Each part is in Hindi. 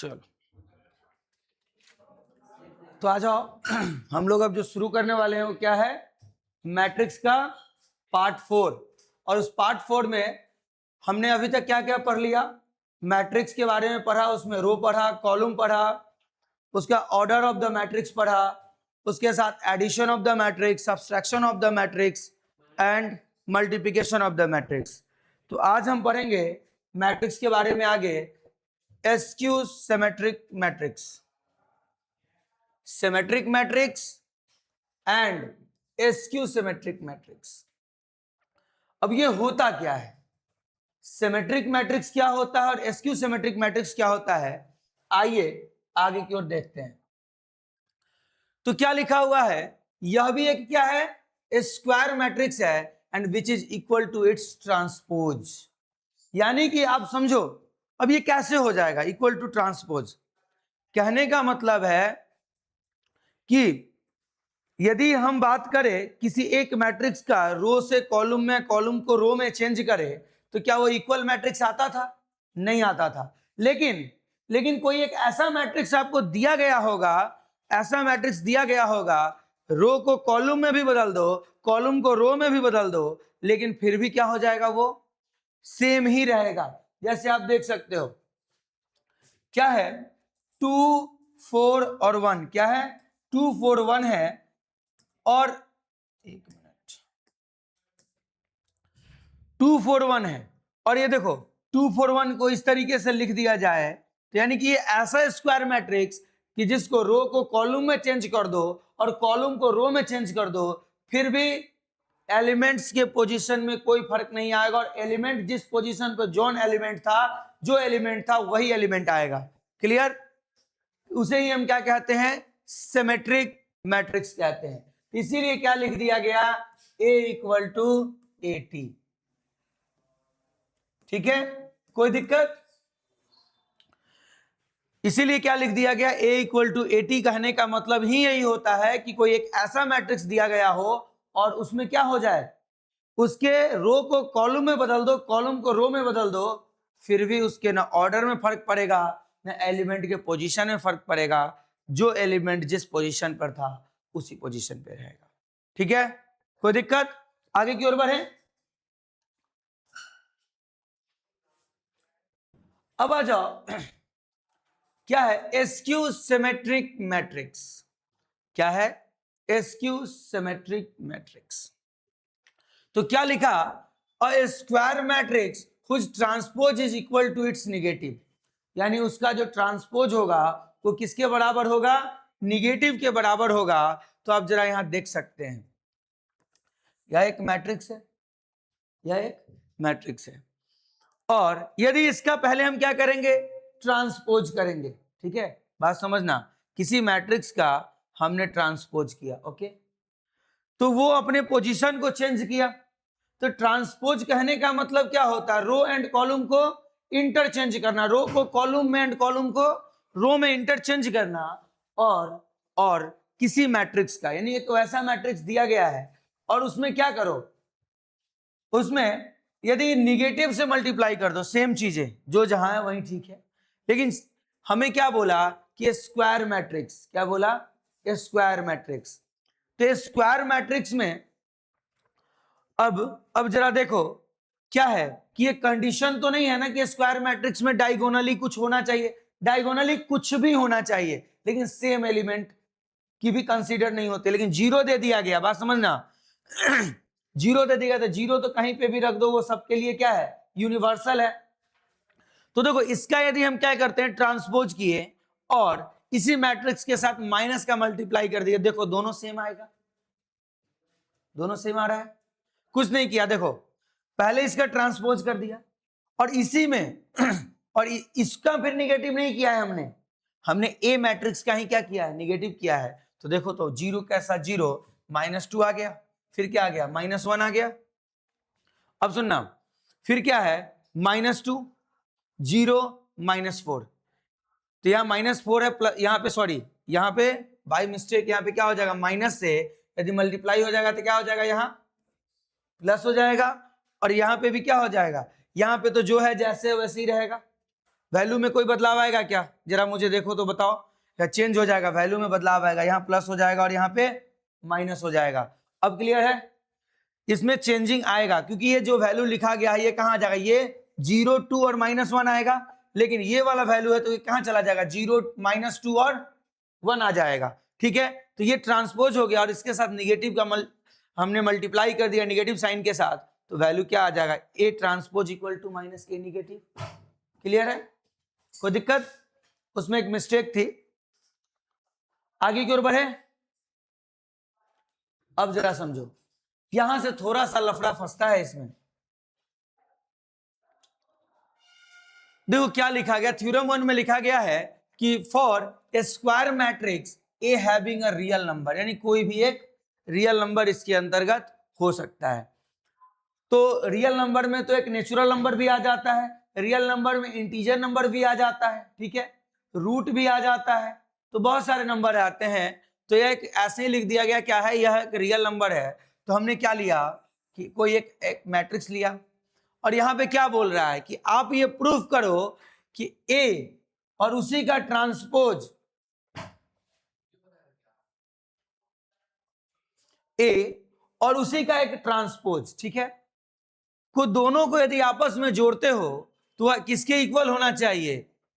चलो तो आ जाओ हम लोग अब जो शुरू करने वाले हैं वो क्या है, मैट्रिक्स का पार्ट 4। और उस पार्ट 4 में हमने अभी तक क्या क्या पढ़ लिया, मैट्रिक्स के बारे में पढ़ा, उसमें रो पढ़ा, कॉलम पढ़ा, उसका ऑर्डर ऑफ द मैट्रिक्स पढ़ा, उसके साथ addition of the matrix, subtraction of the matrix and multiplication of the matrix. तो आज हम पढ़ेंगे मैट्रिक्स के बारे में आगे, skew symmetric matrix, symmetric matrix and skew symmetric matrix. अब ये होता क्या है, सिमेट्रिक मैट्रिक्स क्या होता है और एसक्यू सिमेट्रिक मैट्रिक्स क्या होता है, आइए आगे की ओर देखते हैं। तो क्या लिखा हुआ है, यह भी एक क्या है, स्क्वायर मैट्रिक्स है and which is equal to its transpose. यानी कि आप समझो अब ये कैसे हो जाएगा इक्वल टू ट्रांसपोज। कहने का मतलब है कि यदि हम बात करें किसी एक मैट्रिक्स का रो से कॉलम में, कॉलम को रो में चेंज करें, तो क्या वो इक्वल मैट्रिक्स आता था? नहीं आता था। लेकिन कोई एक ऐसा मैट्रिक्स आपको दिया गया होगा, ऐसा मैट्रिक्स दिया गया होगा, रो को कॉलम में भी बदल दो, कॉलम को रो में भी बदल दो, लेकिन फिर भी क्या हो जाएगा, वो सेम ही रहेगा। जैसे आप देख सकते हो क्या है, 2 4 और 1, क्या है 2 4 1 है, और एक मिनट 2 4 1 है, और ये देखो 2 4 1 को इस तरीके से लिख दिया जाए, तो यानी कि ये ऐसा स्क्वायर मैट्रिक्स कि जिसको रो को कॉलम में चेंज कर दो और कॉलम को रो में चेंज कर दो, फिर भी एलिमेंट्स के पोजीशन में कोई फर्क नहीं आएगा, और एलिमेंट जिस पोजीशन पर जोन एलिमेंट था, जो एलिमेंट था वही एलिमेंट आएगा। क्लियर? उसे ही हम क्या कहते हैं, सिमेट्रिक मैट्रिक्स कहते हैं। इसीलिए क्या लिख दिया गया, A इक्वल टू AT। ठीक है, कोई दिक्कत? इसीलिए क्या लिख दिया गया, A इक्वल टू AT। कहने का मतलब ही यही होता है कि कोई एक ऐसा मैट्रिक्स दिया गया हो और उसमें क्या हो जाए, उसके रो को कॉलम में बदल दो, कॉलम को रो में बदल दो, फिर भी उसके ना ऑर्डर में फर्क पड़ेगा, ना एलिमेंट के पोजीशन में फर्क पड़ेगा, जो एलिमेंट जिस पोजीशन पर था उसी पोजीशन पे रहेगा। ठीक है, कोई दिक्कत? आगे की ओर बढ़े। अब आ जाओ क्या है, एसक्यू सिमेट्रिक मैट्रिक्स। क्या है, एसक्यू सिमेट्रिक मैट्रिक्स। तो क्या लिखा, a square matrix whose transpose is equal to its negative. यानी उसका जो ट्रांसपोज होगा वो किसके बराबर होगा, निगेटिव के बराबर होगा। तो आप जरा यहां देख सकते हैं, यह एक मैट्रिक्स है, यह एक मैट्रिक्स है, और यदि इसका पहले हम क्या करेंगे, ट्रांसपोज करेंगे। ठीक है, बात समझना, किसी मैट्रिक्स का हमने ट्रांसपोज किया, ओके, तो वो अपने पोजीशन को चेंज किया। तो ट्रांसपोज कहने का मतलब क्या होता है, रो एंड कॉलम को इंटरचेंज करना, रो को कॉलम में एंड कॉलम को रो में इंटरचेंज करना। और किसी मैट्रिक्स का, यानी एक ऐसा मैट्रिक्स दिया गया है और उसमें क्या करो, उसमें यदि निगेटिव से मल्टीप्लाई कर दो, सेम चीजें जो जहां है वहीं ठीक है, लेकिन हमें क्या बोला कि स्क्वायर मैट्रिक्स, क्या बोला, स्क्वायर मैट्रिक्स। तो स्क्वायर मैट्रिक्स में अब जरा देखो क्या है कि ये कंडीशन तो नहीं है ना कि स्क्वायर मैट्रिक्स में डायगोनली कुछ होना चाहिए, डायगोनली कुछ भी होना चाहिए, लेकिन सेम एलिमेंट की भी कंसीडर नहीं होते, लेकिन जीरो दे दिया गया, बात समझना जीरो दे दिया, तो जीरो तो कहीं पे भी रख दो, वो सबके लिए क्या है, यूनिवर्सल है। तो देखो इसका यदि हम क्या करते हैं, ट्रांसपोज किए और इसी मैट्रिक्स के साथ माइनस का मल्टीप्लाई कर दिया, देखो दोनों सेम आएगा, दोनों सेम आ रहा है। कुछ नहीं किया, देखो पहले इसका ट्रांसपोज कर दिया और इसी में और इसका फिर निगेटिव नहीं किया है, हमने ए मैट्रिक्स का ही क्या किया है, निगेटिव किया है। तो देखो तो जीरो कैसा, जीरो -2 आ गया, फिर क्या आ गया, -1 आ गया। अब सुनना, फिर क्या है, -2 0 -4, तो यहाँ -4 है, प्लस यहाँ पे, सॉरी यहाँ पे बाय मिस्टेक यहाँ पे क्या हो जाएगा, माइनस से यदि मल्टीप्लाई हो जाएगा तो क्या हो जाएगा, यहाँ प्लस हो जाएगा, और यहाँ पे भी क्या हो जाएगा, यहाँ पे तो जो है जैसे वैसे ही रहेगा, वैल्यू में कोई बदलाव आएगा क्या? जरा मुझे देखो तो बताओ, या चेंज हो जाएगा? वैल्यू में बदलाव आएगा, यहाँ प्लस हो जाएगा और यहाँ पे माइनस हो जाएगा। अब क्लियर है? इसमें चेंजिंग आएगा क्योंकि ये जो वैल्यू लिखा गया है ये कहाँ जाएगा? ये 0, 2 और -1 आएगा, लेकिन ये वाला वैल्यू है तो ये कहाँ चला जाएगा? 0, -2 और 1 आ जाएगा। ठीक है, तो ये ट्रांसपोज हो गया और इसके साथ निगेटिव का हमने मल्टीप्लाई कर दिया निगेटिव साइन के साथ, तो वैल्यू क्या आ जाएगा? A transpose equal to -A negative. Clear है? कोई दिक्कत? उसमें एक मिस्टेक थी। आगे की ओर बढ़े। अब जरा समझो, यहां से थोड़ा सा लफड़ा फंसता है इसमें। देखो क्या लिखा गया, थ्योरम 1 में लिखा गया है कि for a square matrix A having a real number, यानी कोई भी एक रियल नंबर इसके अंतर्गत हो सकता है। तो रियल नंबर में तो एक नेचुरल नंबर भी आ जाता है, रियल नंबर में इंटीजर नंबर भी आ जाता है, ठीक है, रूट भी आ जाता है, तो बहुत सारे नंबर आते हैं। तो यह एक ऐसे ही लिख दिया गया, क्या है, यह एक रियल नंबर है। तो हमने क्या लिया कि कोई एक मैट्रिक्स लिया और यहाँ पे क्या बोल रहा है कि आप ये प्रूफ करो कि ए और उसी का ट्रांसपोज ए और उसी का एक ट्रांसपोज, ठीक है, को दोनों को यदि आपस में जोड़ते हो तो वह किसके इक्वल होना चाहिए?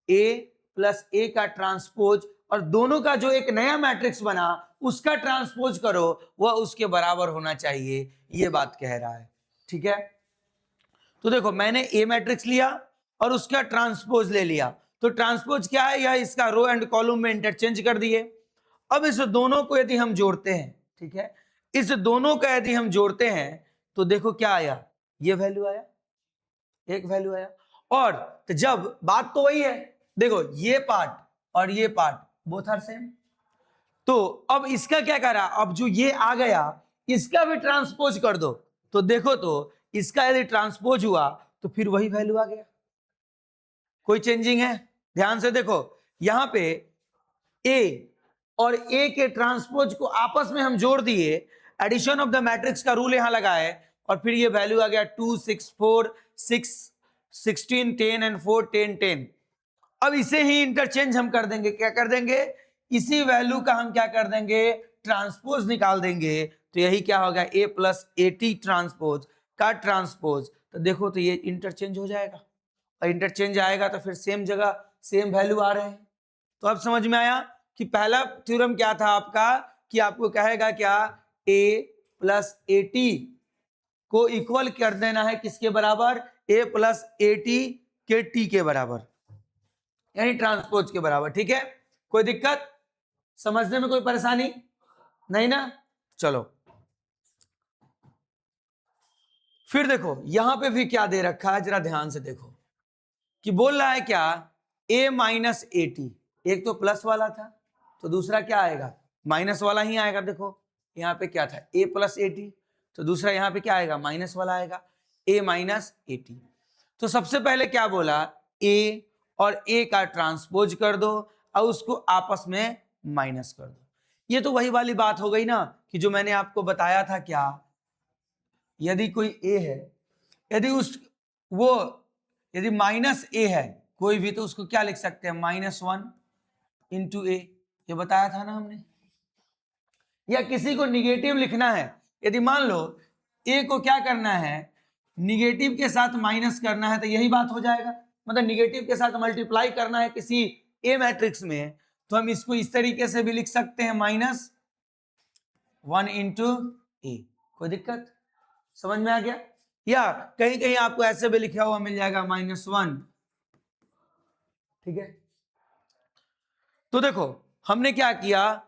ए प्लस ए का ट्रांसपोज, और दोनों का जो एक नया मैट्रिक्स बना उसका ट्रांसपोज करो, वह उसके बराबर होना चाहिए, ये बात कह रहा है। ठीक है, तो देखो मैंने ए मैट्रिक्स लिया और उसका ट्रांसपोज ले लिया, तो ट्रांसपोज क्या है? यह इसका रो एंड कॉलम में इंटरचेंज कर दिए। अब इस दोनों को यदि हम जोड़ते हैं, ठीक है, इस दोनों का यदि हम जोड़ते हैं तो देखो क्या आया, ये वैल्यू आया, एक वैल्यू आया। और तो जब बात तो वही है, देखो ये पार्ट और ये पार्ट बोथ आर सेम, तो अब इसका क्या करा, अब जो ये आ गया इसका भी ट्रांसपोज कर दो, तो देखो तो इसका यदि ट्रांसपोज हुआ तो फिर वही वैल्यू आ गया। कोई चेंजिंग है? ध्यान से देखो, यहां पे ए और ए के ट्रांसपोज को आपस में हम जोड़ दिए, एडिशन ऑफ द मैट्रिक्स का रूल यहां लगाए, और फिर ये वैल्यू आ गया 2, 6, 4, 6, 16, 10 एंड 4, 10, 10। अब इसे ही इंटरचेंज हम कर देंगे, क्या कर देंगे, इसी वैल्यू का हम क्या कर देंगे, ट्रांसपोज निकाल देंगे, तो यही क्या होगा, ए प्लस ए टी ट्रांसपोज का ट्रांसपोज। तो देखो तो ये इंटरचेंज हो जाएगा, और इंटरचेंज आएगा तो फिर सेम जगह सेम वैल्यू आ रहे हैं। तो अब समझ में आया कि पहला थ्योरम क्या था आपका, कि आपको कहेगा क्या, ए प्लस ए टी को इक्वल कर देना है किसके बराबर, ए प्लस ए टी के टी के बराबर, यानी ट्रांसपोज के बराबर। ठीक है, कोई दिक्कत, समझने में कोई परेशानी नहीं ना? चलो फिर देखो यहां पे भी क्या दे रखा है, जरा ध्यान से देखो कि बोल रहा है क्या, a माइनस ए टी, एक तो प्लस वाला था तो दूसरा क्या आएगा, माइनस वाला ही आएगा। देखो यहाँ पे क्या था, a प्लस ए टी, तो दूसरा यहाँ पे क्या आएगा, माइनस वाला आएगा, a माइनस ए टी। तो सबसे पहले क्या बोला, a और a का ट्रांसपोज कर दो और उसको आपस में माइनस कर दो। ये तो वही वाली बात हो गई ना कि जो मैंने आपको बताया था, क्या, यदि कोई a है, यदि उस वो यदि माइनस ए है कोई भी, तो उसको क्या लिख सकते हैं, -1 इंटू ए, ये बताया था ना हमने। या किसी को निगेटिव लिखना है, यदि मान लो ए को क्या करना है, निगेटिव के साथ माइनस करना है, तो यही बात हो जाएगा, मतलब निगेटिव के साथ मल्टीप्लाई करना है किसी ए मैट्रिक्स में, तो हम इसको इस तरीके से भी लिख सकते हैं, -1 इंटू ए। कोई दिक्कत, समझ में आ गया? या कहीं कहीं आपको ऐसे भी लिखा हुआ मिल जाएगा -1। ठीक है, तो देखो हमने क्या किया,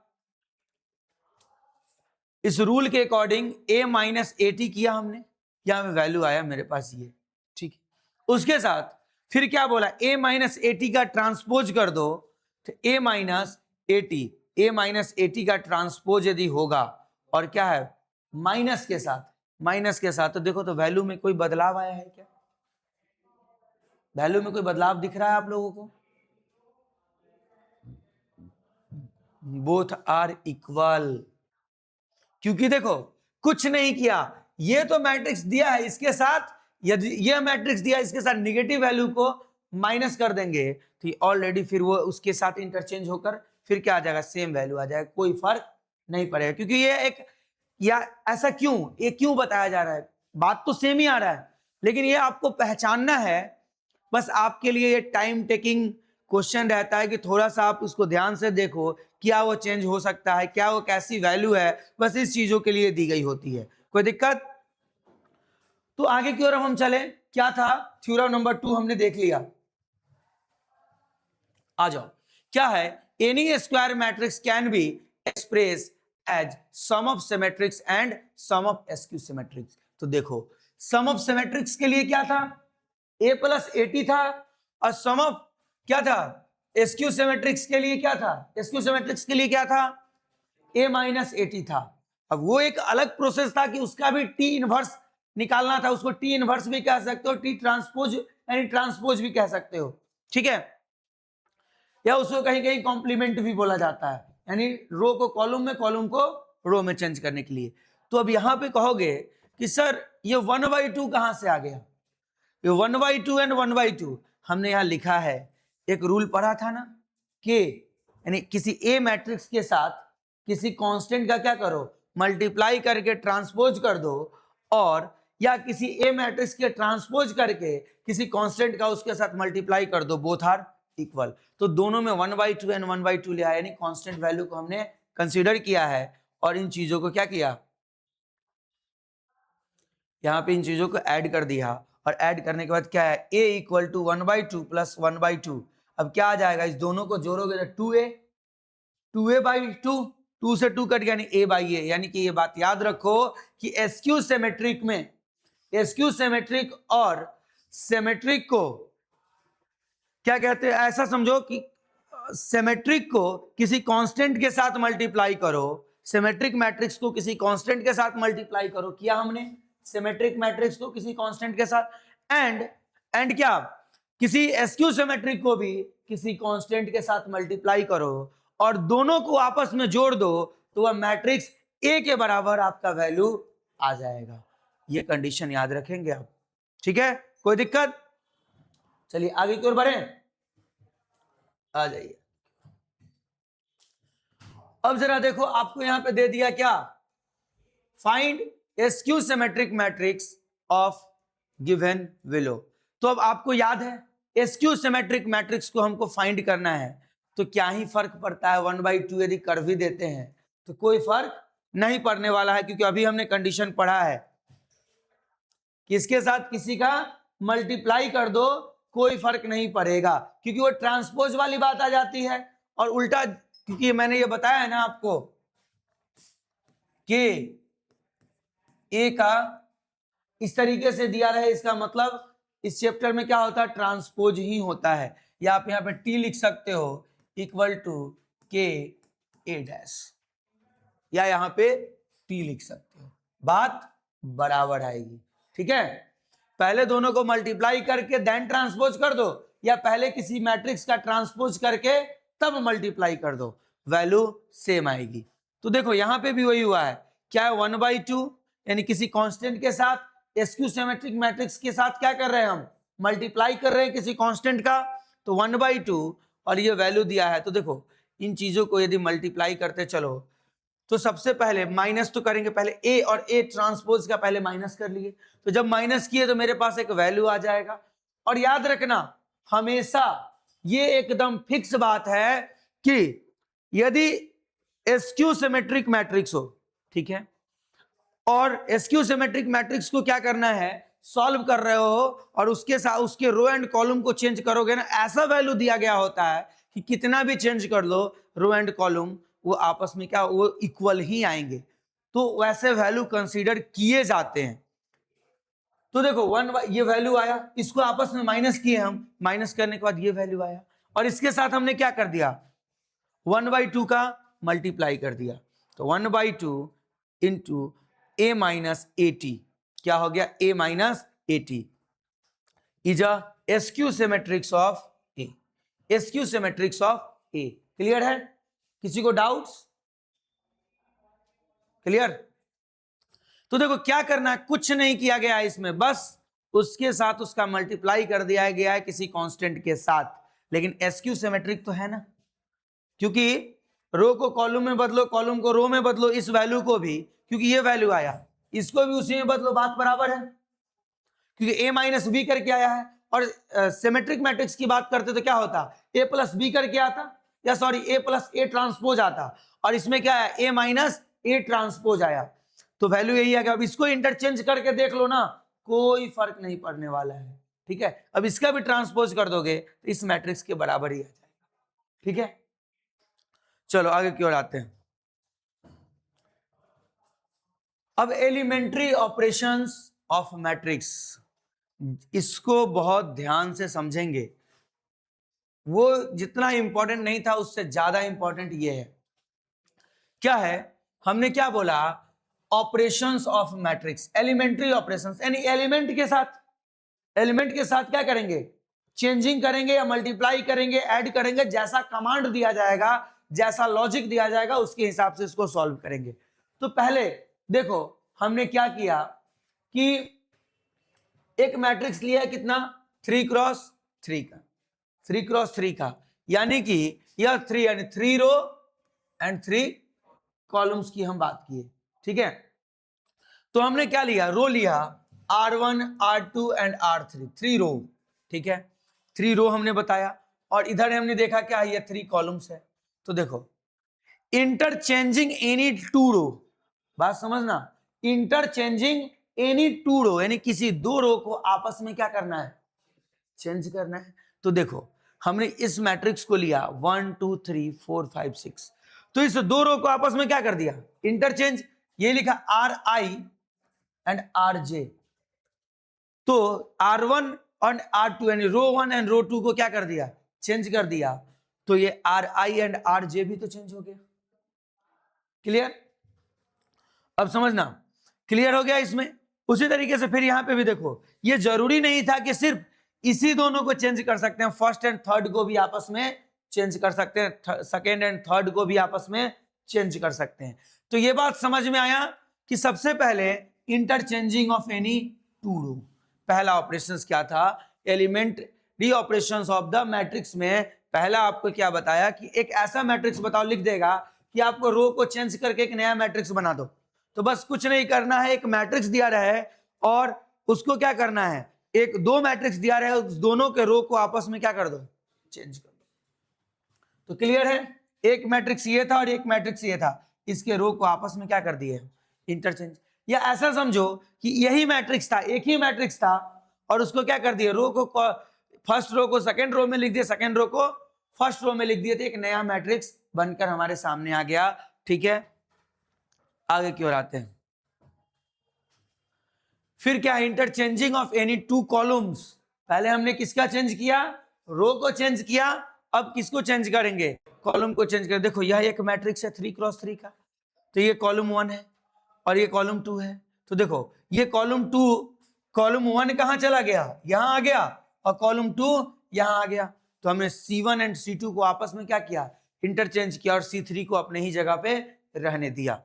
इस रूल के according a minus A T किया हमने, यहां पे वैल्यू आया मेरे पास ये। ठीक है, उसके साथ फिर क्या बोला, a माइनस ए टी का ट्रांसपोज कर दो, तो a minus A T, a minus A T का ट्रांसपोज यदि होगा और क्या है, माइनस के साथ, माइनस के साथ, तो देखो तो वैल्यू में कोई बदलाव आया है क्या, वैल्यू में कोई बदलाव दिख रहा है आप लोगों को? बोथ आर इक्वल, क्योंकि देखो कुछ नहीं किया, ये तो मैट्रिक्स दिया है, इसके साथ यदि यह मैट्रिक्स दिया, इसके साथ निगेटिव वैल्यू को माइनस कर देंगे तो ऑलरेडी फिर वो उसके साथ इंटरचेंज होकर फिर क्या आ जाएगा, सेम वैल्यू आ जाएगा, कोई फर्क नहीं पड़ेगा। क्योंकि ये एक, या ऐसा क्यों, ये क्यों बताया जा रहा है, बात तो सेम ही आ रहा है, लेकिन ये आपको पहचानना है। बस आपके लिए ये टाइम टेकिंग क्वेश्चन रहता है कि थोड़ा सा आप उसको ध्यान से देखो, क्या वो चेंज हो सकता है, क्या वो कैसी वैल्यू है, बस इस चीजों के लिए दी गई होती है। कोई दिक्कत? तो आगे की ओर हम चले, क्या था, थ्योरम नंबर 2 हमने देख लिया। आ जाओ, क्या है, any square matrix can be express as sum of symmetrics and sum of skew symmetrics. तो देखो, सम ऑफ सिमेट्रिक्स के लिए क्या था, a प्लस एटी था, और सम ऑफ क्या था, एस्क्यू सिमेट्रिक्स के लिए क्या था, एस्क्यू सिमेट्रिक्स के लिए क्या था, a माइनस एटी था। अब वो एक अलग प्रोसेस था कि उसका भी टी इनवर्स निकालना था, उसको टी इनवर्स भी कह सकते हो, टी ट्रांसपोज यानी ट्रांसपोज भी कह सकते हो, ठीक है, या उसको कहीं कहीं कॉम्प्लीमेंट भी बोला जाता है, यानी रो को कॉलम में, कॉलम को रो में चेंज करने के लिए। तो अब यहां पे कहोगे कि सर ये 1/2 कहां से आ गया, ये 1/2 एंड 1/2 हमने यहां लिखा है, एक रूल पढ़ा था ना कि यानी किसी ए मैट्रिक्स के साथ किसी कांस्टेंट का क्या करो, मल्टीप्लाई करके ट्रांसपोज कर दो, और या किसी ए मैट्रिक्स के ट्रांसपोज करके किसी कांस्टेंट का उसके साथ मल्टीप्लाई कर दो, बोथ आर इक्वल। तो दोनों में 1/2 एंड 1/2 लिया है, यानी कांस्टेंट वैल्यू को हमने कंसीडर किया है, और इन चीजों को क्या किया, यहां पे इन चीजों को ऐड कर दिया, और ऐड करने के बाद क्या है, a इक्वल टू 1/2 प्लस 1/2। अब क्या आ जाएगा, इस दोनों को जोड़ोगे तो 2a/2, 2 से 2 कट गया, यानी a/a। यानी कि ये बात याद रखो कि एस्क्यू सिमेट्रिक में, एस्क्यू सिमेट्रिक और सिमेट्रिक को क्या कहते हैं, ऐसा समझो कि सिमेट्रिक को किसी कांस्टेंट के साथ मल्टीप्लाई करो, सिमेट्रिक मैट्रिक्स को किसी कांस्टेंट के साथ मल्टीप्लाई करो, किया हमने सिमेट्रिक मैट्रिक्स को किसी कांस्टेंट के साथ, एंड क्या, किसी एस्क्यू सिमेट्रिक को भी किसी कांस्टेंट के साथ मल्टीप्लाई करो, और दोनों को आपस में जोड़ दो, तो वह मैट्रिक्स ए के बराबर आपका वैल्यू आ जाएगा। ये कंडीशन याद रखेंगे आप, ठीक है, कोई दिक्कत? चलिए आगे की ओर बढ़े, आ जाइए। अब जरा देखो, आपको यहां पे दे दिया क्या, find askew symmetric matrix of given below. तो अब आपको याद है, एस्क्यू सिमेट्रिक मैट्रिक्स को हमको फाइंड करना है, तो क्या ही फर्क पड़ता है, 1/2 यदि कर भी देते हैं तो कोई फर्क नहीं पड़ने वाला है, क्योंकि अभी हमने कंडीशन पढ़ा है कि इसके साथ किसी का मल्टीप्लाई कर दो, कोई फर्क नहीं पड़ेगा, क्योंकि वो ट्रांसपोज वाली बात आ जाती है। और उल्टा, क्योंकि मैंने ये बताया है ना आपको कि ए का इस तरीके से दिया रहे, इसका मतलब इस चैप्टर में क्या होता है, ट्रांसपोज ही होता है, या आप यहां पे टी लिख सकते हो इक्वल टू के ए डैश, या यहां पे टी लिख सकते हो, बात बराबर आएगी, ठीक है। पहले दोनों को मल्टीप्लाई करके देन ट्रांसपोज कर दो, या पहले किसी मैट्रिक्स का ट्रांसपोज करके तब मल्टीप्लाई कर दो, वैल्यू सेम आएगी। तो देखो यहां पे भी वही हुआ है, क्या है, 1/2 यानी किसी कांस्टेंट के साथ एस्क्यू सिमेट्रिक मैट्रिक्स के साथ क्या कर रहे हैं हम, मल्टीप्लाई कर रहे हैं किसी कांस्टेंट का, तो 1/2 और ये वैल्यू दिया है। तो देखो इन चीजों को यदि मल्टीप्लाई करते चलो, तो सबसे पहले माइनस तो करेंगे, पहले ए और ए ट्रांसपोज का पहले माइनस कर लिए, तो जब माइनस किए तो मेरे पास एक वैल्यू आ जाएगा। और याद रखना हमेशा ये एकदम फिक्स बात है कि यदि एस्क्यू सिमेट्रिक मैट्रिक्स हो, ठीक है, और एस्क्यू सिमेट्रिक मैट्रिक्स को क्या करना है, सॉल्व कर रहे हो, और उसके साथ उसके रो एंड कॉलम को चेंज करोगे ना, ऐसा वैल्यू दिया गया होता है कि कितना भी चेंज कर लो रो एंड कॉलम, वो आपस में क्या, वो इक्वल ही आएंगे, तो वैसे वैल्यू कंसीडर किए जाते हैं। तो देखो ये वैल्यू आया, इसको आपस में माइनस किए हम, माइनस करने के बाद ये वैल्यू आया, और इसके साथ हमने क्या कर दिया, 1/2 का मल्टीप्लाई कर दिया, तो 1/2 इंटू a माइनस एटी, क्या हो गया, a minus A T is a skew symmetrics of A, skew symmetrics of A. Clear है, किसी को डाउट्स? क्लियर? तो देखो क्या करना है, कुछ नहीं किया गया इसमें, बस उसके साथ उसका मल्टीप्लाई कर दिया गया है किसी कांस्टेंट के साथ, लेकिन एसक्यू सिमेट्रिक तो है ना, क्योंकि रो को कॉलम में बदलो, कॉलम को रो में बदलो, इस वैल्यू को भी, क्योंकि ये वैल्यू आया, इसको भी उसी में बदलो, बात बराबर है, क्योंकि a माइनस बी करके आया है। और सिमेट्रिक मैट्रिक्स की बात करते तो क्या होता, a प्लस बी करके आता, या sorry a plus A transpose आता, और इसमें क्या है, a माइनस ए ट्रांसपोज आया। तो वैल्यू यही है कि अब इसको इंटरचेंज करके देख लो ना, कोई फर्क नहीं पड़ने वाला है, ठीक है। अब इसका भी ट्रांसपोज कर दोगे तो इस मैट्रिक्स के बराबर ही आ जाएगा, ठीक है। चलो आगे की ओर आते हैं। अब एलिमेंट्री ऑपरेशंस ऑफ मैट्रिक्स, इसको बहुत ध्यान से समझेंगे, वो जितना इंपॉर्टेंट नहीं था उससे ज्यादा इंपॉर्टेंट ये है। क्या है, हमने क्या बोला, operations of matrix, elementary operations, यानी एलिमेंट के साथ क्या करेंगे, चेंजिंग करेंगे या मल्टीप्लाई करेंगे, ऐड करेंगे, जैसा कमांड दिया जाएगा, जैसा लॉजिक दिया जाएगा, उसके हिसाब से इसको सॉल्व करेंगे। तो पहले देखो हमने क्या किया कि एक मैट्रिक्स लिया है, कितना, 3x3 का, 3x3 का, यानी कि यह 3 यानी 3 रो एंड 3 कॉलम्स की हम बात किए, ठीक है। तो हमने क्या लिया, रो लिया R1 R2 एंड R3, 3 रो, ठीक है, 3 रो हमने बताया, और इधर हमने देखा क्या है, ये 3 कॉलम्स है। तो देखो इंटरचेंजिंग एनी 2 रो, बात समझना, इंटरचेंजिंग एनी 2 रो, यानी किसी 2 रो को आपस में क्या करना है, चेंज करना है। तो देखो हमने इस मैट्रिक्स को लिया 1 2 3 4 5 6, तो इस 2 रो को आपस में क्या कर दिया, इंटरचेंज, ये लिखा RI एंड RJ, तो R1 और R2 यानी रो 1 एंड रो 2 को क्या कर दिया, चेंज कर दिया, तो ये RI एंड RJ भी तो चेंज हो गया। क्लियर, अब समझना, क्लियर हो गया इसमें। उसी तरीके से फिर यहां पे भी देखो, ये जरूरी नहीं था कि सिर्फ इसी दोनों को चेंज कर सकते हैं, फर्स्ट एंड थर्ड को भी आपस में चेंज कर सकते हैं, सेकेंड एंड थर्ड को भी आपस में चेंज कर सकते हैं। तो ये बात समझ में आया कि सबसे पहले इंटरचेंजिंग ऑफ एनी 2 रो, पहला ऑपरेशंस क्या था, elementary operations of the matrix में पहला आपको क्या बताया कि एक ऐसा मैट्रिक्स बताओ, लिख देगा कि आपको रो को चेंज करके एक नया मैट्रिक्स बना दो। तो बस कुछ नहीं करना है, एक मैट्रिक्स दिया रहा है और उसको क्या करना है, एक दो मैट्रिक्स दिया रहा है, उस दोनों के रो को आपस में क्या कर दो, चेंज कर दो। तो क्लियर है, एक मैट्रिक्स ये था और एक मैट्रिक्स ये था, इसके रो को आपस में क्या कर दिए, इंटरचेंज। या ऐसा समझो कि यही मैट्रिक्स था, एक ही मैट्रिक्स था, और उसको क्या कर दिया, रो को फर्स्ट रो को सेकंड रो में लिख दिया, सेकंड रो को फर्स्ट रो में लिख दिए, तो एक नया मैट्रिक्स बनकर हमारे सामने आ गया, ठीक है। आगे की ओर आते हैं। फिर क्या, इंटरचेंजिंग ऑफ एनी 2 कॉलम्स, पहले हमने किसका चेंज किया, रो को चेंज किया, अब किसको चेंज करेंगे, कॉलम को चेंज करें। देखो यह एक मैट्रिक्स है 3x3 का, तो ये कॉलम 1 है और ये कॉलम 2 है। तो देखो ये कॉलम 2, कॉलम 1 कहां चला गया, यहां आ गया, और कॉलम 2 यहां आ गया। तो हमने C1 एंड C2 को आपस में क्या किया, इंटरचेंज किया, और C3 को अपने ही जगह पे रहने दिया।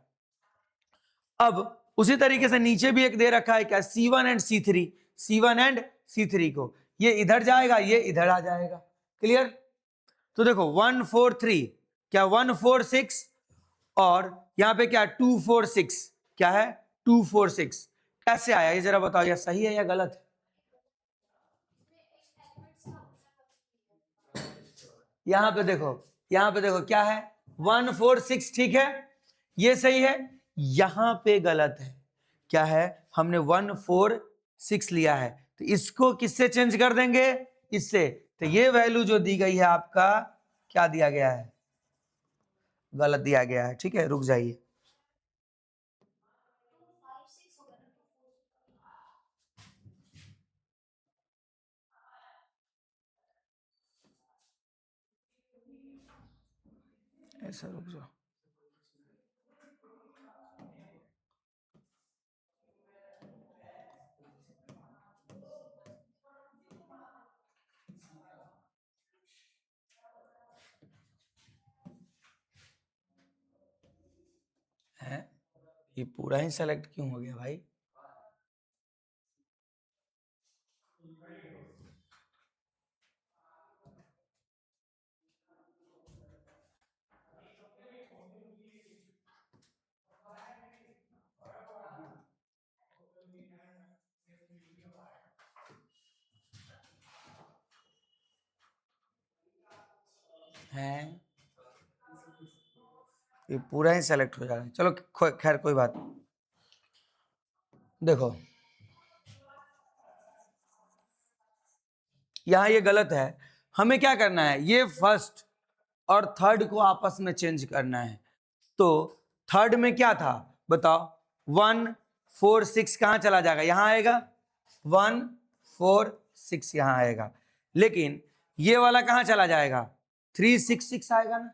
अब उसी तरीके से नीचे भी एक दे रखा है क्या, C1 and C3, C1 and C3 को, ये इधर जाएगा, ये इधर आ जाएगा। क्लियर, तो देखो 1 4 3, क्या 1 4 6, और यहां पे क्या 2 4 6, क्या है 2 4 6, कैसे आया ये जरा बताओ, या सही है या गलत है। यहां पे देखो, यहां पे देखो क्या है 1 4 6, ठीक है, ये सही है, यहां पे गलत है, क्या है, हमने 1 4 6 लिया है, तो इसको किससे चेंज कर देंगे, इससे। तो ये वैल्यू जो दी गई है आपका, क्या दिया गया है, गलत दिया गया है, ठीक है, रुक जाइए। ऐसा रुक जाओ, है ये पूरा ही सेलेक्ट क्यों हो गया भाई, है, ये पूरा ही सेलेक्ट हो जा रहा है। चलो खैर कोई बात नहीं। देखो यहां ये गलत है, हमें क्या करना है, ये फर्स्ट और थर्ड को आपस में चेंज करना है। तो थर्ड में क्या था बताओ, 1 4 6 कहां चला जाएगा, यहां आएगा, 1 4 6 यहां आएगा। लेकिन ये वाला कहां चला जाएगा, 3 6 6 आएगा ना।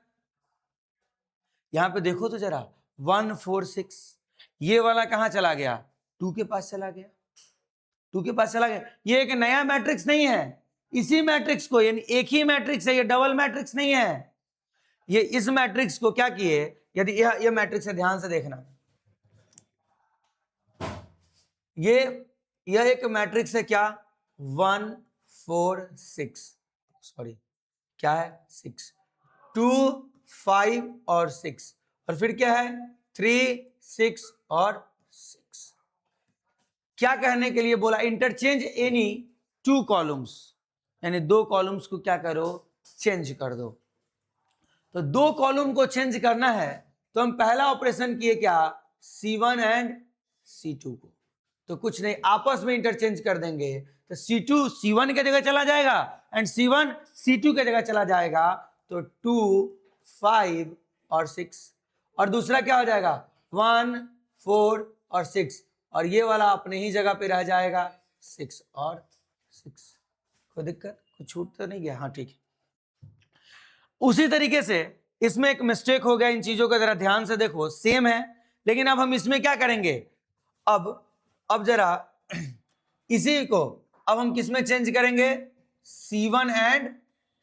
यहां पे देखो तो जरा, 1 4 6, ये वाला कहां चला गया, 2 के पास चला गया, 2 के पास चला गया। ये एक नया मैट्रिक्स नहीं है, इसी मैट्रिक्स को, यानी एक ही मैट्रिक्स है, ये डबल मैट्रिक्स नहीं है। ये इस मैट्रिक्स को क्या किए, यदि यह मैट्रिक्स है, ध्यान से देखना, यह एक मैट्रिक्स है क्या, 1 4 6, सॉरी क्या है 6, 2 5 और 6, और फिर क्या है 3 6 और 6। क्या कहने के लिए बोला, इंटरचेंज एनी 2 कॉलम्स, यानी 2 कॉलम्स को क्या करो, चेंज कर दो। तो 2 कॉलम को चेंज करना है, तो हम पहला ऑपरेशन किए क्या, C1 एंड C2 को, तो कुछ नहीं, आपस में इंटरचेंज कर देंगे। तो C2 C1 के जगह चला जाएगा एंड C1 C2 के जगह चला जाएगा। तो 2 5 और 6, और दूसरा क्या हो जाएगा, 1 4 और 6, और ये वाला अपने ही जगह पे रह जाएगा, 6 और 6। कोई दिक्कत, कुछ छूट तो नहीं गया, हाँ ठीक है। उसी तरीके से इसमें एक मिस्टेक हो गया, इन चीजों का जरा ध्यान से देखो, सेम है, लेकिन अब हम इसमें क्या करेंगे, अब जरा इसी को अब हम किसमें चेंज करेंगे, C1 एंड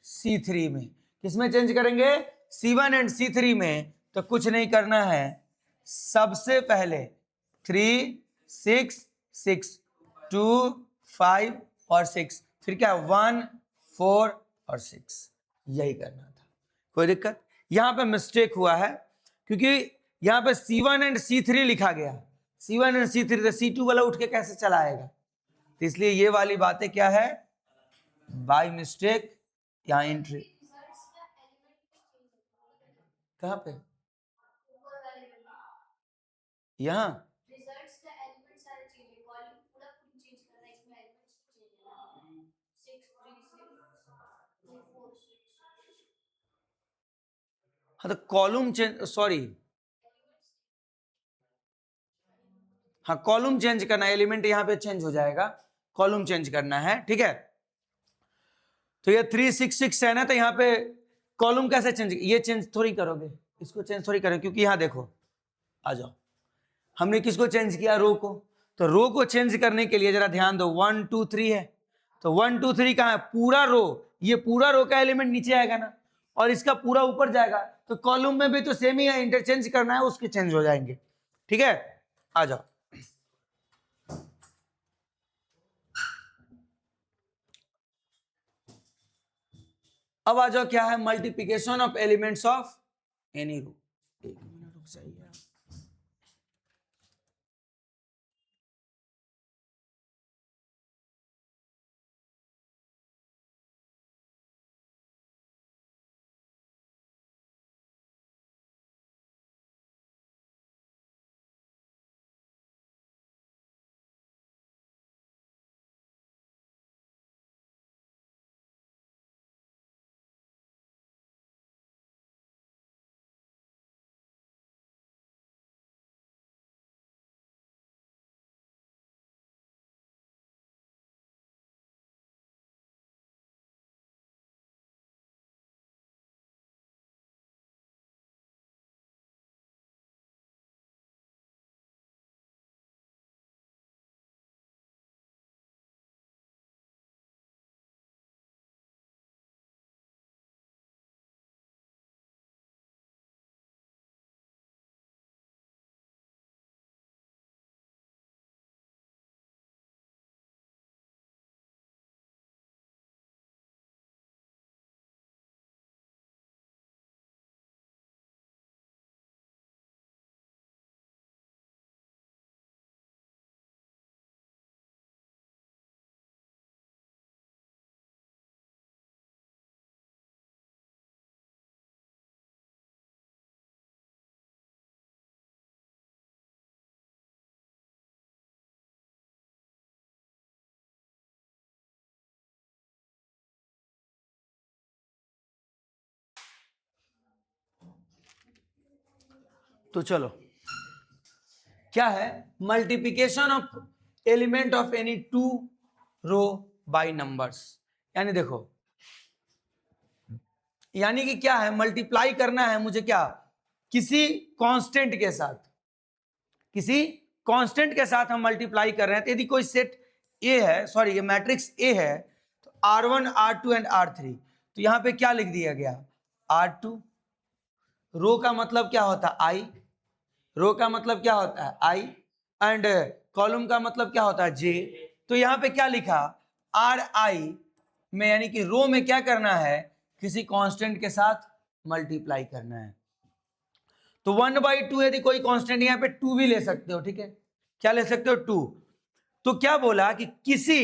C3 में। किसमें चेंज करेंगे, C1 एंड C3 में। तो कुछ नहीं करना है, सबसे पहले 3 6 6 2 5 और 6, फिर क्या 1 4 और 6, यही करना था। कोई दिक्कत, यहां पे मिस्टेक हुआ है, क्योंकि यहां पे C1 एंड C3 लिखा गया, C1 एंड C3, तो C2 वाला उठ के कैसे चला आएगा। तो इसलिए ये वाली बातें क्या है, बाय मिस्टेक यहाँ एंट्री, कहां पे, यहाँ हाँ, तो कॉलम चेंज, सॉरी हाँ कॉलम चेंज करना है, एलिमेंट यहाँ पे चेंज हो जाएगा, कॉलम चेंज करना है, ठीक है। तो ये 3 6 6 है ना, तो यहाँ पे कॉलम कैसे चेंज, ये चेंज थोड़ी करोगे, इसको चेंज थोड़ी करोगे, क्योंकि यहाँ देखो, आ जाओ, हमने किसको चेंज किया, रो को। तो रो को चेंज करने के लिए जरा ध्यान दो, 1 2 3 है, तो 1 2 3 कहाँ है, पूरा रो, ये पूरा रो का एलिमेंट नीचे आएगा ना, और इसका पूरा ऊपर जाएगा, तो कॉलम में भी तो सेम ही है, इंटरचेंज करना है, उसके चेंज हो जाएंगे, ठीक है। आ जाओ, अब आ जाओ, क्या है, multiplication of elements of any row. एक मिनट रुक जाइए। तो चलो, क्या है multiplication of element of any two row by numbers. यानी देखो, यानी कि क्या है, मल्टीप्लाई करना है मुझे क्या, किसी कांस्टेंट के साथ, किसी कांस्टेंट के साथ हम मल्टीप्लाई कर रहे हैं। तो यदि कोई सेट ए है, सॉरी ये मैट्रिक्स ए है, तो R1 R2 एंड R3, तो यहां पे क्या लिख दिया गया, R2, रो का मतलब क्या होता है आई, रो का मतलब क्या होता है आई, एंड कॉलम का मतलब क्या होता है जे। तो यहां पे क्या लिखा, RI में, यानी कि रो में क्या करना है, किसी कांस्टेंट के साथ मल्टीप्लाई करना है। तो 1/2 यदि कोई कांस्टेंट, यहाँ पे 2 भी ले सकते हो, ठीक है, क्या ले सकते हो 2। तो क्या बोला कि किसी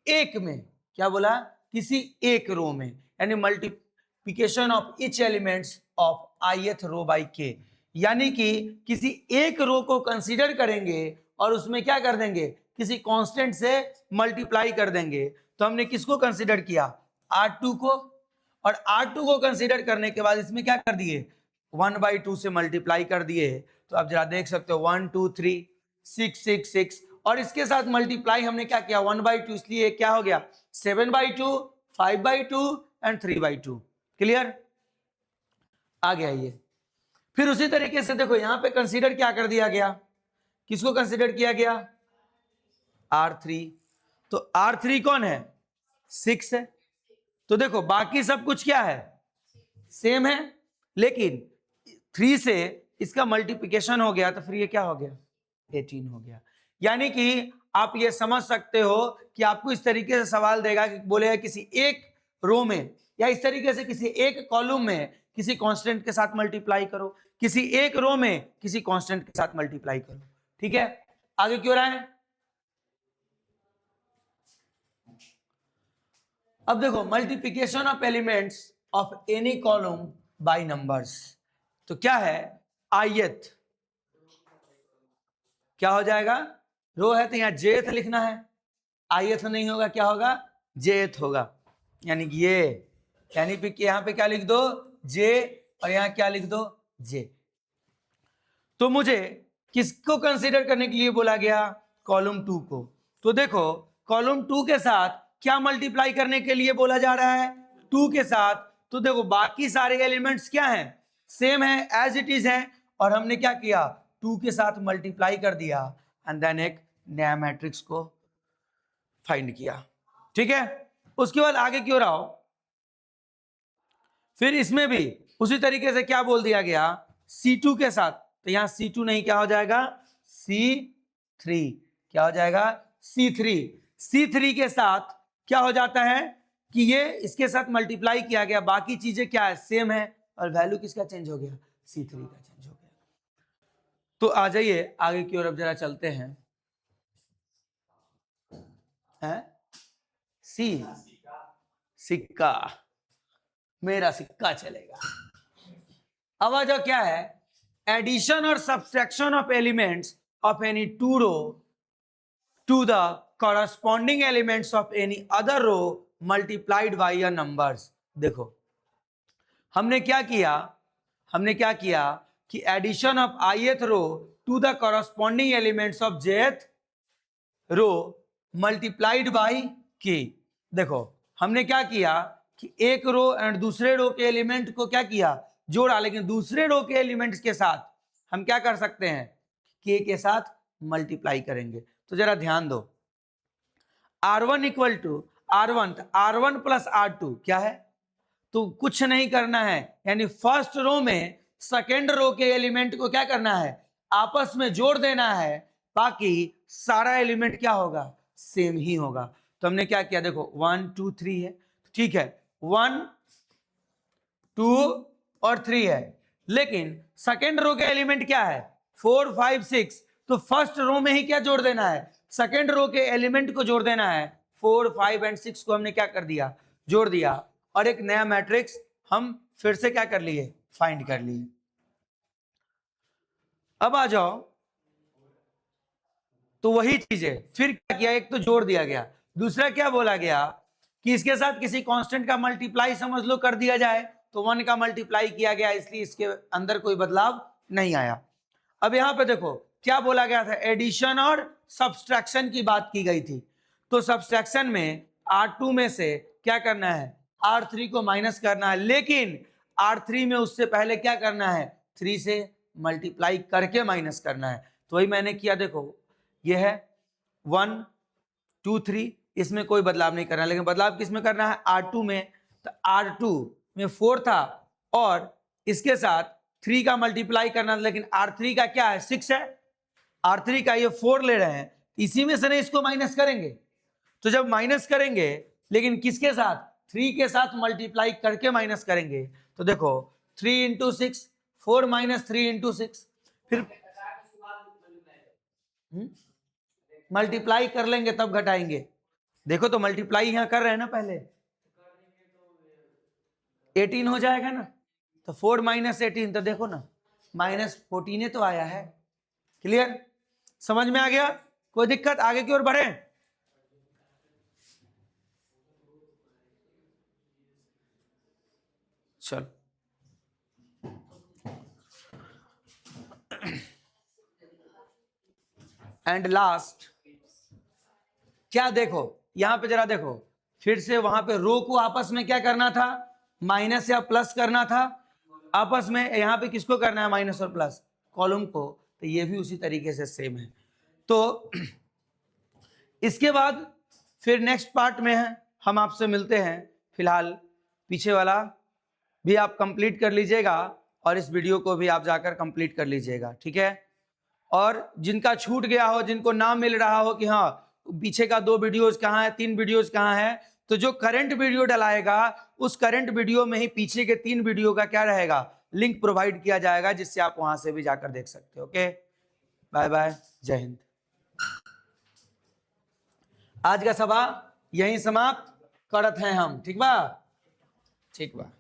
एक में, क्या बोला, किसी एक रो में, यानी multiplication of each elements of ith row by k, यानी कि किसी एक रो को कंसीडर करेंगे और उसमें क्या कर देंगे, किसी कांस्टेंट से मल्टीप्लाई कर देंगे। तो हमने किसको कंसीडर किया, R2 को, और R2 को कंसीडर करने के बाद इसमें क्या कर दिए, 1/2 से मल्टीप्लाई कर दिए। तो आप जरा देख सकते हो 1 2 3 6 6 6, और इसके साथ मल्टीप्लाई हमने क्या किया 1/2, इसलिए क्या हो गया 7/2, 5/2 एंड 3/2। क्लियर, आ गया ये। फिर उसी तरीके से देखो यहां पे कंसीडर क्या कर दिया गया, किसको कंसीडर किया गया, R3। तो R3 कौन है, 6 है। तो देखो बाकी सब कुछ क्या है, सेम है, लेकिन 3 से इसका मल्टीप्लिकेशन हो गया, तो फिर ये क्या हो गया 18 हो गया। यानी कि आप ये समझ सकते हो कि आपको इस तरीके से सवाल देगा कि बोलेगा किसी एक रो में या इस तरीके से किसी एक कॉलम में किसी कांस्टेंट के साथ मल्टीप्लाई करो, किसी एक रो में किसी कांस्टेंट के साथ मल्टीप्लाई करो। ठीक है, आगे क्यों रहा है। अब देखो multiplication of elements of any column by numbers. तो क्या है, ith, क्या हो जाएगा, रो है तो यहां jth लिखना है, ith नहीं होगा, क्या होगा jth होगा। यानी कि ये, यानी कि यहां पे क्या लिख दो j, और यहां क्या लिख दो j। तो मुझे किसको कंसीडर करने के लिए बोला गया, कॉलम 2 को। तो देखो कॉलम 2 के साथ क्या मल्टीप्लाई करने के लिए बोला जा रहा है, 2 के साथ। तो देखो बाकी सारे एलिमेंट्स क्या हैं, सेम है, एज इट इज है, और हमने क्या किया 2 के साथ मल्टीप्लाई कर दिया, एंड देन एक नया मैट्रिक्स को फाइंड किया। ठीक है, उसके बाद आगे क्यों रहा हो, फिर इसमें भी उसी तरीके से क्या बोल दिया गया, C2 के साथ। तो यहां C2 नहीं, क्या हो जाएगा C3, क्या हो जाएगा C3। C3 के साथ क्या हो जाता है कि ये इसके साथ मल्टीप्लाई किया गया, बाकी चीजें क्या है सेम है, और वैल्यू किसका चेंज हो गया, C3 का चेंज हो गया। तो आ जाइए आगे की ओर, अब जरा चलते हैं। सी, सिक्का, मेरा सिक्का चलेगा। अब आ जाओ, क्या है, एडिशन और subtraction of elements of any two row to the corresponding elements of any other row multiplied by a numbers। देखो हमने क्या किया, हमने क्या किया कि addition of ith row to the corresponding elements of jth row multiplied by k। देखो हमने क्या किया कि एक रो एंड दूसरे रो के एलिमेंट को क्या किया, जोड़ा, लेकिन दूसरे रो के एलिमेंट्स के साथ हम क्या कर सकते हैं, k के साथ मल्टीप्लाई करेंगे। तो जरा ध्यान दो, R1 equal to R1, R1 plus R2 क्या है, तो कुछ नहीं करना है, यानी फर्स्ट रो में सेकेंड रो के एलिमेंट को क्या करना है, आपस में जोड़ देना है, बाकी सारा एलिमेंट क्या होगा, सेम ही होगा। तो हमने क्या किया, देखो 1 2 3 है, ठीक है 1 2 और 3 है, लेकिन सेकेंड रो के एलिमेंट क्या है 4 5 6, तो फर्स्ट रो में ही क्या जोड़ देना है, सेकेंड रो के एलिमेंट को जोड़ देना है, 4 5 एंड 6 को हमने क्या कर दिया, जोड़ दिया, और एक नया मैट्रिक्स हम फिर से क्या कर लिए, फाइंड कर लिए। अब आ जाओ, तो वही चीजें फिर क्या किया, एक तो जोड़ दिया गया, दूसरा क्या बोला गया कि इसके साथ किसी कांस्टेंट का मल्टीप्लाई समझ लो कर दिया जाए, तो 1 का मल्टीप्लाई किया गया, इसलिए इसके अंदर कोई बदलाव नहीं आया। अब यहां पे देखो क्या बोला गया था, एडिशन और सब्सट्रैक्शन की बात की गई थी। तो सब्सट्रैक्शन में R2 में से क्या करना है, R3 को माइनस करना है, लेकिन R3 में उससे पहले क्या करना है, 3 से मल्टीप्लाई करके माइनस करना है। तो वही मैंने किया, देखो ये है 1 2 3, इसमें कोई बदलाव नहीं करना, लेकिन बदलाव किस में करना है, R2 में। तो R2 में 4 था और इसके साथ 3 का मल्टीप्लाई करना था, लेकिन R3 का क्या है, 6 है, R3 का ये 4 ले रहे हैं, इसी में से नहीं इसको माइनस करेंगे। तो जब माइनस करेंगे, लेकिन किसके साथ, 3 के साथ मल्टीप्लाई करके माइनस करेंगे, तो देखो 3 इंटू 6, 4 माइनस 3 इंटू 6, फिर मल्टीप्लाई कर लेंगे तब घटाएंगे। देखो तो मल्टीप्लाई यहां कर रहे हैं ना, पहले 18 हो जाएगा ना, तो 4 माइनस 18, तो देखो ना -14 तो आया है। क्लियर, समझ में आ गया, कोई दिक्कत, आगे की ओर बढ़े। चल एंड लास्ट क्या, देखो यहां पे जरा देखो, फिर से वहां पे रो को आपस में क्या करना था, माइनस या प्लस करना था आपस में, यहां पे किसको करना है, माइनस और प्लस, कॉलम को। तो ये भी उसी तरीके से सेम है। तो इसके बाद फिर नेक्स्ट पार्ट में है, हम आपसे मिलते हैं। फिलहाल पीछे वाला भी आप कंप्लीट कर लीजिएगा और इस वीडियो को भी आप जाकर कंप्लीट कर लीजिएगा, ठीक है। और जिनका छूट गया हो, जिनको नाम मिल रहा हो कि हाँ पीछे का 2 वीडियोज कहाँ है, 3 वीडियोज कहाँ है, तो जो करंट वीडियो डलाएगा उस करंट वीडियो में ही पीछे के 3 वीडियो का क्या रहेगा, लिंक प्रोवाइड किया जाएगा, जिससे आप वहां से भी जाकर देख सकते हो। ओके, बाय बाय, जय हिंद। आज का सभा यहीं समाप्त करत हैं हम, ठीक बा, ठीक बा।